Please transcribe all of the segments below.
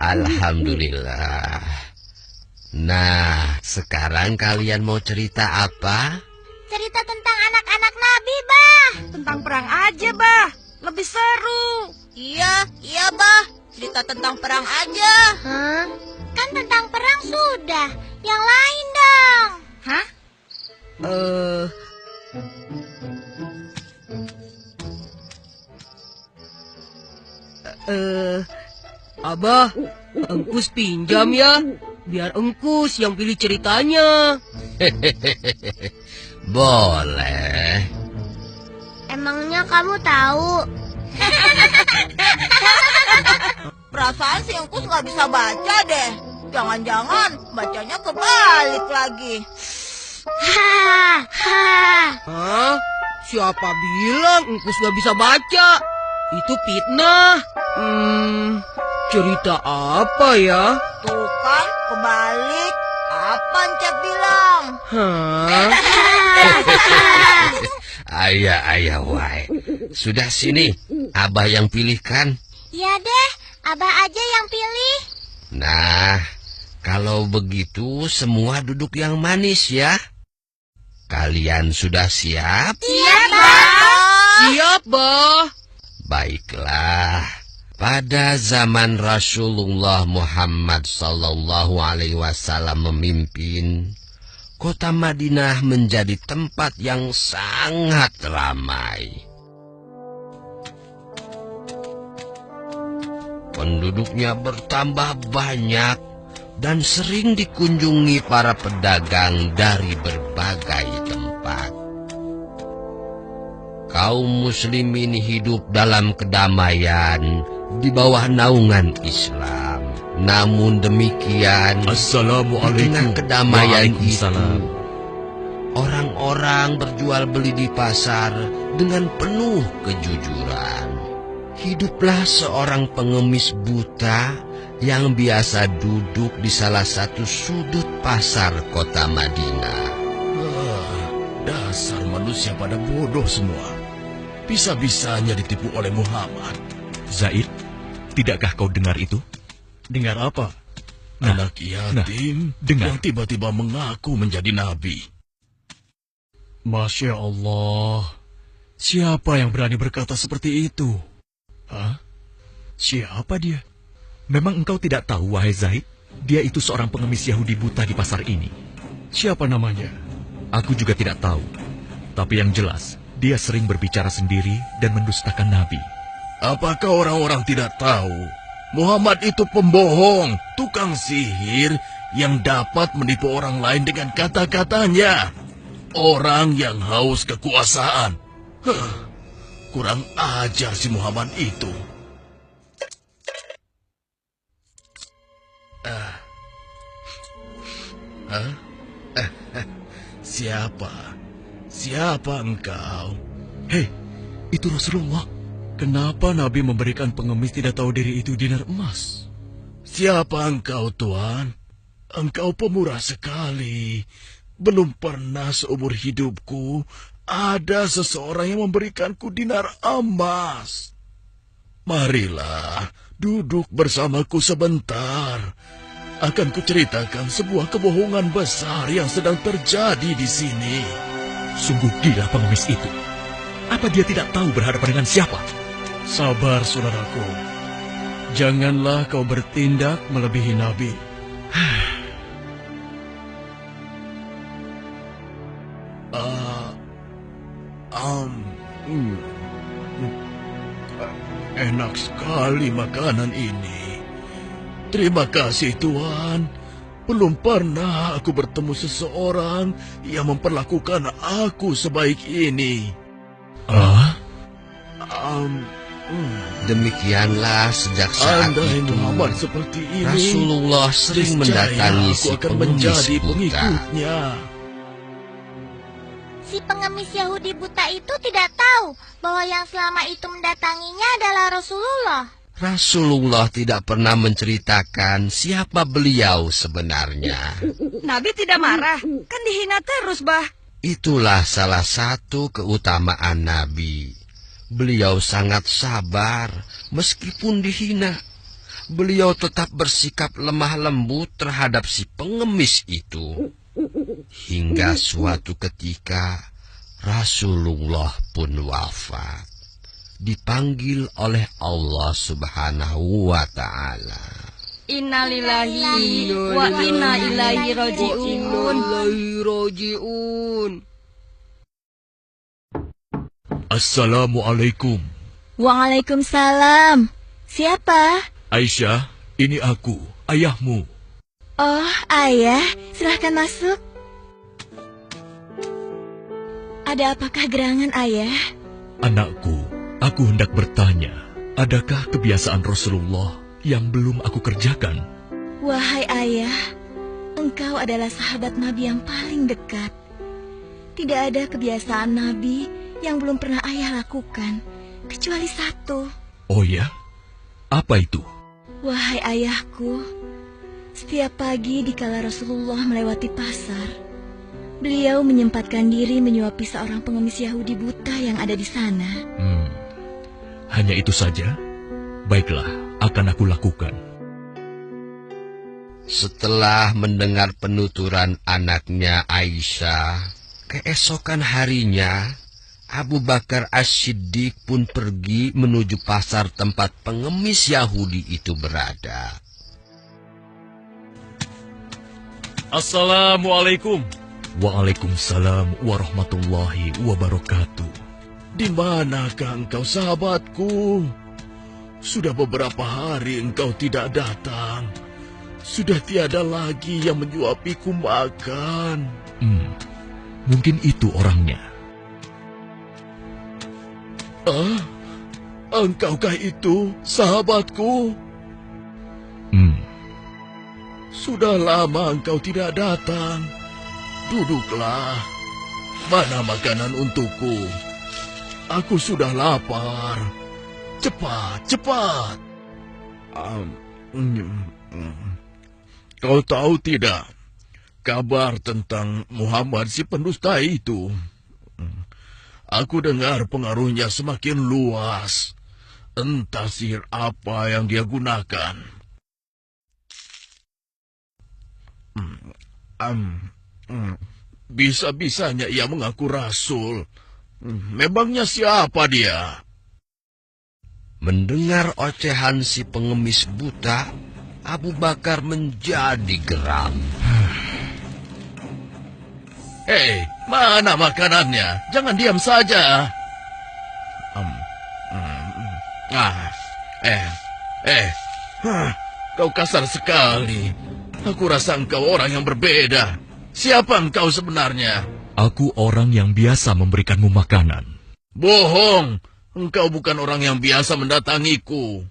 Alhamdulillah. Nah, sekarang kalian mau cerita apa? Cerita tentang anak-anak Nabi, Bah. Tentang perang aja, Bah. Lebih seru. Iya, Bah. Cerita tentang perang aja. Hah? Kan tentang perang sudah. Yang lain dong. Hah? Abah, Engkus pinjam ya. Biar Engkus yang pilih ceritanya. Boleh. Emangnya kamu tahu? Perasaan si Engkus nggak bisa baca deh. Jangan-jangan bacanya kebalik lagi. Hah? Siapa bilang Engkus gak bisa baca? Itu fitnah. Cerita apa ya? Tuh kan, kebalik. Apa Cep bilang? Hah? Ayah, wai. Sudah sini, Abah yang pilihkan. Ya deh, Abah aja yang pilih. Nah, kalau begitu semua duduk yang manis ya. Kalian sudah siap? Siap, Bah. Siap, Bah. Baiklah. Pada zaman Rasulullah Muhammad sallallahu alaihi wasallam memimpin, kota Madinah menjadi tempat yang sangat ramai. Penduduknya bertambah banyak dan sering dikunjungi para pedagang dari berbagai tempat. Kaum muslimin hidup dalam kedamaian di bawah naungan Islam. Namun demikian, di tengah kedamaian itu, orang-orang berjual beli di pasar dengan penuh kejujuran. Hiduplah seorang pengemis buta yang biasa duduk di salah satu sudut pasar kota Madinah. Dasar manusia pada bodoh semua. Bisa-bisanya ditipu oleh Muhammad. Zaid, tidakkah kau dengar itu? Dengar apa? Anak yatim yang tiba-tiba mengaku menjadi nabi. Masya Allah. Siapa yang berani berkata seperti itu? Hah? Siapa dia? Memang engkau tidak tahu, wahai Zaid? Dia itu seorang pengemis Yahudi buta di pasar ini. Siapa namanya? Aku juga tidak tahu. Tapi yang jelas, dia sering berbicara sendiri dan mendustakan Nabi. Apakah orang-orang tidak tahu? Muhammad itu pembohong, tukang sihir yang dapat menipu orang lain dengan kata-katanya. Orang yang haus kekuasaan. Kurang ajar si Muhammad itu. Siapa engkau? Hei, itu Rasulullah. Kenapa Nabi memberikan pengemis tidak tahu diri itu dinar emas? Siapa engkau, Tuan? Engkau pemurah sekali. Belum pernah seumur hidupku ada seseorang yang memberikanku dinar emas. Marilah, duduk bersamaku sebentar. Akan kuceritakan sebuah kebohongan besar yang sedang terjadi di sini. Sungguh gila pengemis itu. Apa dia tidak tahu berhadapan dengan siapa? Sabar, saudaraku. Janganlah kau bertindak melebihi Nabi. Enak sekali makanan ini. Terima kasih, Tuan. Belum pernah aku bertemu seseorang yang memperlakukan aku sebaik ini. Demikianlah sejak saat Andai itu Muhammad seperti ini, Rasulullah sering mendatangi si aku akan pengemis menjadi buta. pengikutnya. Si pengemis Yahudi buta itu tidak tahu bahwa yang selama itu mendatanginya adalah Rasulullah. Rasulullah tidak pernah menceritakan siapa beliau sebenarnya. Nabi tidak marah, kan dihina terus, Bah. Itulah salah satu keutamaan Nabi. Beliau sangat sabar meskipun dihina. beliau tetap bersikap lemah lembut terhadap si pengemis itu. Hingga suatu ketika Rasulullah pun wafat, dipanggil oleh Allah Subhanahu wa Ta'ala. Innalillahi wa inna ilaihi raji'un. Assalamualaikum. Waalaikumsalam. Siapa? Aisyah, ini aku, ayahmu. Oh, ayah, silahkan masuk. Ada apakah gerangan, ayah? Anakku, aku hendak bertanya, adakah kebiasaan Rasulullah yang belum aku kerjakan? Wahai ayah, engkau adalah sahabat Nabi yang paling dekat. Tidak ada kebiasaan Nabi yang belum pernah ayah lakukan, kecuali satu. Oh ya? Apa itu? Wahai ayahku, setiap pagi dikala Rasulullah melewati pasar, beliau menyempatkan diri menyuapi seorang pengemis Yahudi buta yang ada di sana. Hanya itu saja? Baiklah, akan aku lakukan. Setelah mendengar penuturan anaknya Aisyah, keesokan harinya Abu Bakar As-Siddiq pun pergi menuju pasar tempat pengemis Yahudi itu berada. Assalamualaikum. Waalaikumsalam warahmatullahi wabarakatuh. Di manakah engkau, sahabatku? Sudah beberapa hari engkau tidak datang. Sudah tiada lagi yang menyuapiku makan. Mungkin itu orangnya. Engkaukah itu, sahabatku? Sudah lama engkau tidak datang. Duduklah. Mana makanan untukku? Aku sudah lapar. Cepat, cepat. Kau tahu tidak kabar tentang Muhammad si pendusta itu? Aku dengar pengaruhnya semakin luas. Entah sihir apa yang dia gunakan. Bisa-bisanya ia mengaku rasul. Memangnya siapa dia? Mendengar ocehan si pengemis buta, Abu Bakar menjadi geram. Hei, mana makanannya? Jangan diam saja. Kau kasar sekali. Aku rasa engkau orang yang berbeda. Siapa engkau sebenarnya? Aku orang yang biasa memberikanmu makanan. Bohong. Engkau bukan orang yang biasa mendatangiku.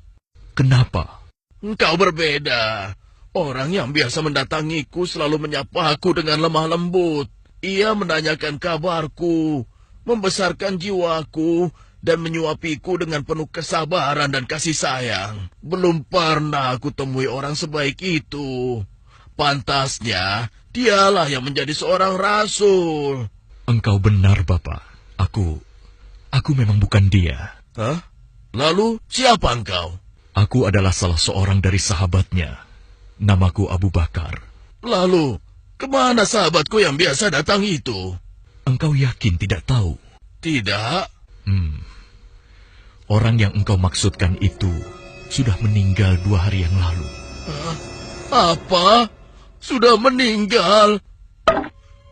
Kenapa? Engkau berbeda. Orang yang biasa mendatangiku selalu menyapa aku dengan lemah lembut. Ia menanyakan kabarku, membesarkan jiwaku, dan menyuapiku dengan penuh kesabaran dan kasih sayang. Belum pernah aku temui orang sebaik itu. Pantasnya, dialah yang menjadi seorang rasul. Engkau benar, Bapak. Aku memang bukan dia. Hah? Lalu, siapa engkau? Aku adalah salah seorang dari sahabatnya. Namaku Abu Bakar. Lalu, kemana sahabatku yang biasa datang itu? Engkau yakin tidak tahu? Tidak. Orang yang engkau maksudkan itu sudah meninggal 2 hari yang lalu. Apa? Sudah meninggal?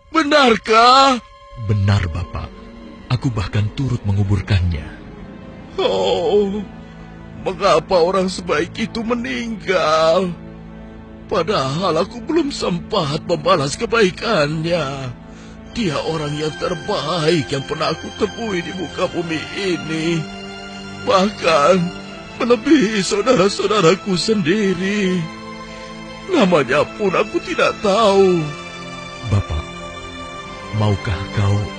Benarkah? Benar, Bapak. Aku bahkan turut menguburkannya. Oh, mengapa orang sebaik itu meninggal? Padahal aku belum sempat membalas kebaikannya. Dia orang yang terbaik yang pernah aku temui di muka bumi ini. Bahkan melebihi saudara-saudaraku sendiri. Namanya pun aku tidak tahu. Bapak, maukah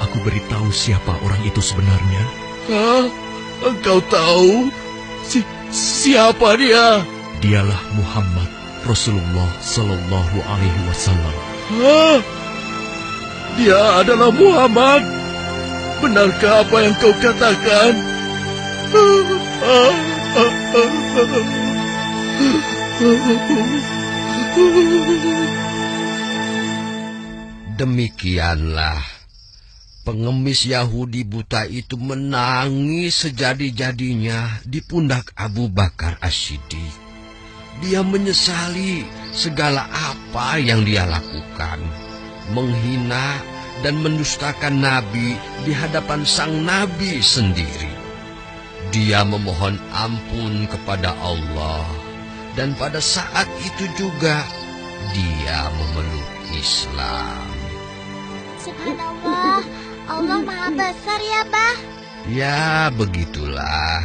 aku beritahu siapa orang itu sebenarnya? Hah? Engkau tahu? Siapa dia? Dialah Muhammad Rasulullah Sallallahu Alaihi Wasallam. Hah? Dia adalah Muhammad? Benarkah apa yang kau katakan? Demikianlah pengemis Yahudi buta itu menangis sejadi-jadinya di pundak Abu Bakar As-Siddiq. Dia menyesali segala apa yang dia lakukan, menghina dan mendustakan Nabi di hadapan sang Nabi sendiri. Dia memohon ampun kepada Allah, dan pada saat itu juga dia memeluk Islam. Subhanallah, Allah Maha Besar ya, Bah. Ya, begitulah.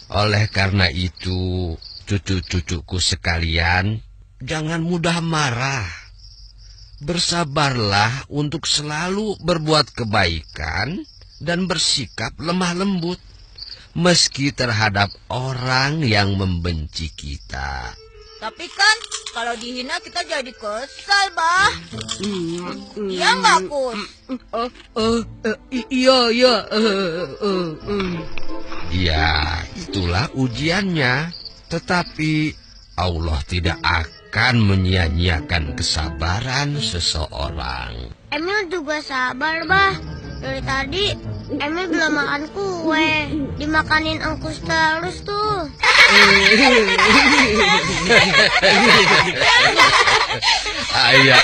Oleh karena itu, cucu-cucuku sekalian, jangan mudah marah. Bersabarlah untuk selalu berbuat kebaikan dan bersikap lemah lembut, meski terhadap orang yang membenci kita. Tapi kan kalau dihina kita jadi kesal, Bah. Iya nggak, Kus? Iya. Ya, itulah ujiannya. Tetapi Allah tidak akan menyia-nyiakan kesabaran seseorang. Emil juga sabar, Bah. Dari tadi Emil belum makan kue. Dimakanin Engkus terus tuh. Ayah.